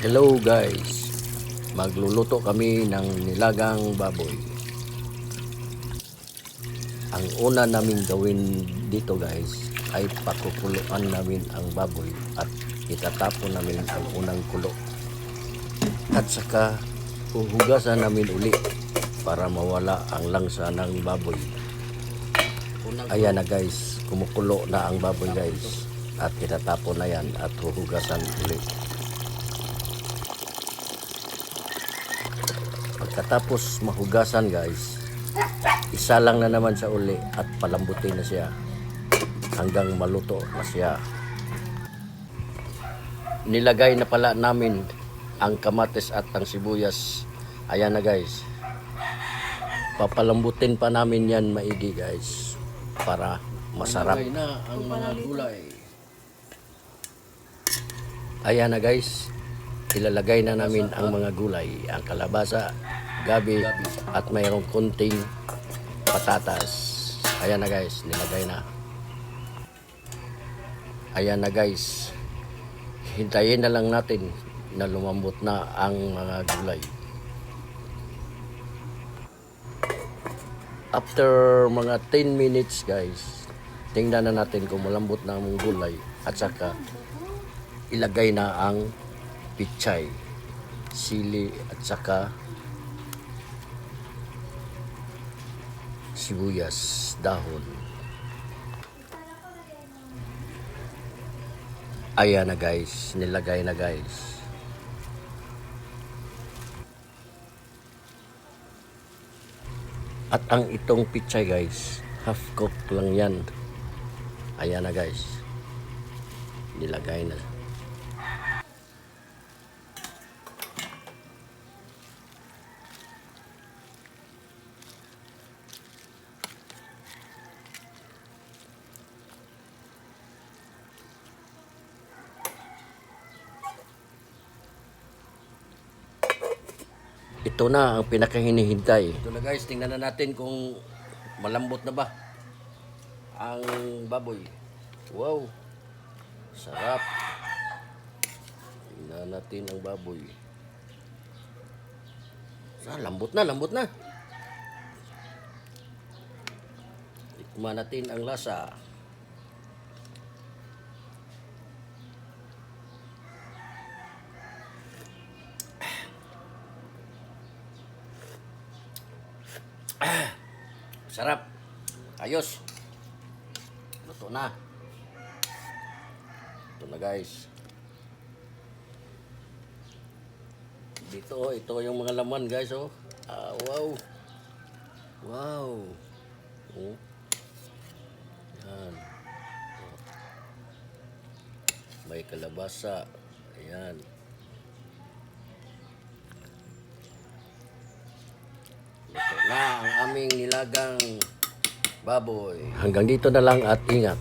Hello guys, magluluto kami ng nilagang baboy. Ang una naming gawin dito guys ay pakukuluan namin ang baboy at itatapon namin ang unang kulo. At saka huhugasan namin uli para mawala ang langsa ng baboy. Ayan na guys, kumukulo na ang baboy guys at itatapon na yan at huhugasan uli. Pagkatapos mahugasan guys, isa lang na naman sa uli at palambutin na siya hanggang maluto na siya. Nilagay na pala namin ang kamatis at ang sibuyas. Ayan na guys, papalambutin pa namin yan maigi guys para masarap. Nilagay na ang mga gulay. Ayan na guys, ilalagay na namin ang mga gulay, ang kalabasa, gabi at mayroong kunting patatas. Ayan na guys, nilagay na. Ayan na guys, hintayin na lang natin na lumambot na ang mga gulay. After mga 10 minutes guys, tingnan na natin kung malambot na ang gulay at saka ilagay na ang pichay, sili at saka sibuyas, dahon. Ayan na guys, nilagay na guys. At ang itong pichay guys, half cook lang yan. Ayan na guys, nilagay na. Ito na ang pinakahinihintay. Ito na guys, tingnan na natin kung malambot na ba ang baboy. Wow, sarap. Tingnan natin ang baboy. Lambot na, lambot na. Tikman natin ang lasa. Sarap. Ayos. Luto na. Ito na guys. Dito, ito yung mga laman guys, oh. Wow. Wow. Oh. Yan. Oh. May kalabasa. Ayan. Ito na ang aming nilagang baboy. Hanggang dito na lang at ingat.